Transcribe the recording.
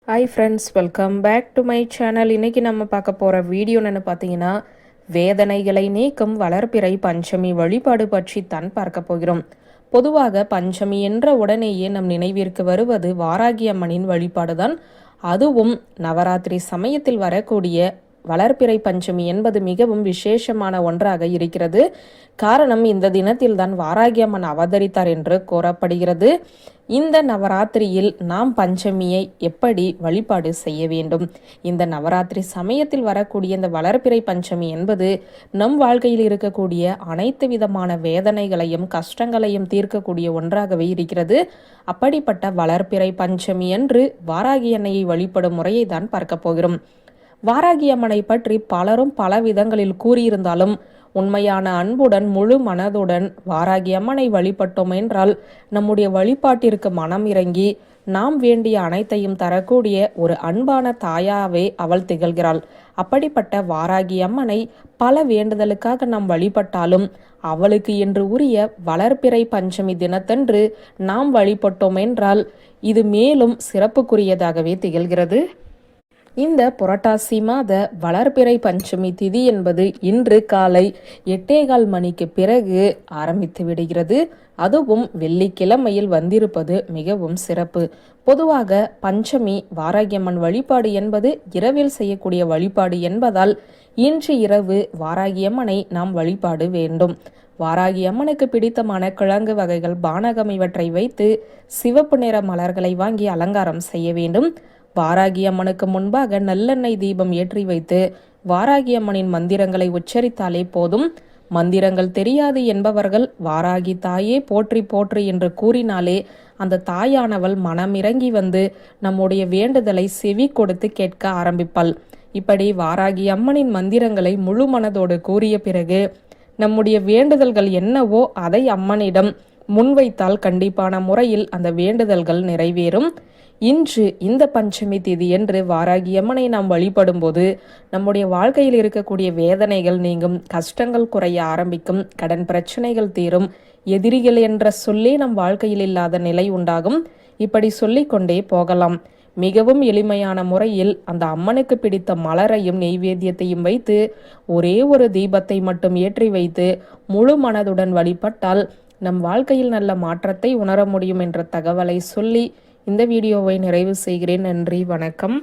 Hi friends, welcome back to my channel. இன்றைக்கி நம்ம பார்க்க போகிற வீடியோ என்னென்னு பார்த்தீங்கன்னா, வேதனைகளை நீக்கும் வளர்பிறை பஞ்சமி வழிபாடு பற்றி தான் பார்க்க போகிறோம். பொதுவாக பஞ்சமி என்ற உடனேயே நம் நினைவிற்கு வருவது வாராகி அம்மனின் வழிபாடு தான். அதுவும் நவராத்திரி சமயத்தில் வரக்கூடிய வளர்பிறை பஞ்சமி என்பது மிகவும் விசேஷமான ஒன்றாக இருக்கிறது. காரணம், இந்த தினத்தில் தான் வாராகி அம்மன் அவதரித்தார் என்று கூறப்படுகிறது. இந்த நவராத்திரியில் நாம் பஞ்சமியை எப்படி வழிபாடு செய்ய வேண்டும்? இந்த நவராத்திரி சமயத்தில் வரக்கூடிய இந்த வளர்பிறை பஞ்சமி என்பது நம் வாழ்க்கையில் இருக்கக்கூடிய அனைத்து விதமான வேதனைகளையும் கஷ்டங்களையும் தீர்க்கக்கூடிய ஒன்றாகவே இருக்கிறது. அப்படிப்பட்ட வளர்பிறை பஞ்சமி என்று வாராகி அன்னையை வழிபடும் முறையை தான் பார்க்க போகிறோம். வாராகி அம்மனை பற்றி பலரும் பல விதங்களில் கூறியிருந்தாலும், உண்மையான அன்புடன் முழு மனதுடன் வாராகி அம்மனை வழிபட்டோம் என்றால் நம்முடைய வழிபாட்டிற்கு மனம் இறங்கி நாம் வேண்டிய அனைத்தையும் தரக்கூடிய ஒரு அன்பான தாயாவே அவள் திகழ்கிறாள். அப்படிப்பட்ட வாராகி அம்மனை பல வேண்டுதலுக்காக நாம் வழிபட்டாலும் அவளுக்கு என்று உரிய வளர்பிறை பஞ்சமி தினத்தன்று நாம் வழிபட்டோம் என்றால் இது மேலும் சிறப்புக்குரியதாகவே திகழ்கிறது. இந்த புரட்டாசி மாத வளர்பிறை பஞ்சமி திதி என்பது இன்று காலை 8:15 மணிக்கு பிறகு ஆரம்பித்து விடுகிறது. அதுவும் வெள்ளிக்கிழமையில் வந்திருப்பது மிகவும் சிறப்பு. பொதுவாக பஞ்சமி வாராகியம்மன் வழிபாடு என்பது இரவில் செய்யக்கூடிய வழிபாடு என்பதால் இன்று இரவு வாராகியம்மனை நாம் வழிபாடு வேண்டும். வாராகி அம்மனுக்கு பிடித்தமான கிழங்கு வகைகள், பானகம் இவற்றை வைத்து சிவப்பு நிற மலர்களை வாங்கி அலங்காரம் செய்ய வேண்டும். வாராகி அம்மனுக்கு முன்பாக நல்லெண்ணெய் தீபம் ஏற்றி வைத்து வாராகி அம்மனின் மந்திரங்களை உச்சரித்தாலே போதும். மந்திரங்கள் தெரியாது என்பவர்கள் வாராகி தாயே போற்றி போற்றி என்று கூறினாலே அந்த தாயானவள் மனமிறங்கி வந்து நம்முடைய வேண்டுதலை செவி கொடுத்து கேட்க ஆரம்பிப்பாள். இப்படி வாராகி அம்மனின் மந்திரங்களை முழு மனதோடு கூறிய பிறகு நம்முடைய வேண்டுதல்கள் என்னவோ அதை அம்மனிடம் முன்வைத்தால் கண்டிப்பான முறையில் அந்த வேண்டுதல்கள் நிறைவேறும். இன்று இந்த பஞ்சமி திதி என்று வாராகி அம்மனை நாம் வழிபடும் போது நம்முடைய வாழ்க்கையில் இருக்கக்கூடிய வேதனைகள் நீங்கும், கஷ்டங்கள் குறைய ஆரம்பிக்கும், கடன் பிரச்சனைகள் தீரும், எதிரிகள் என்ற சொல்லே நம் வாழ்க்கையில் இல்லாத நிலை உண்டாகும். இப்படி சொல்லிக்கொண்டே போகலாம். மிகவும் எளிமையான முறையில் அந்த அம்மனுக்கு பிடித்த மலரையும் நெய்வேத்தியத்தையும் வைத்து ஒரே ஒரு தீபத்தை மட்டும் ஏற்றி வைத்து முழு மனதுடன் வழிபட்டால் நம் வாழ்க்கையில் நல்ல மாற்றத்தை உணர முடியும் என்ற தகவலை சொல்லி இந்த வீடியோவை நிறைவு செய்கிறேன். நன்றி, வணக்கம்.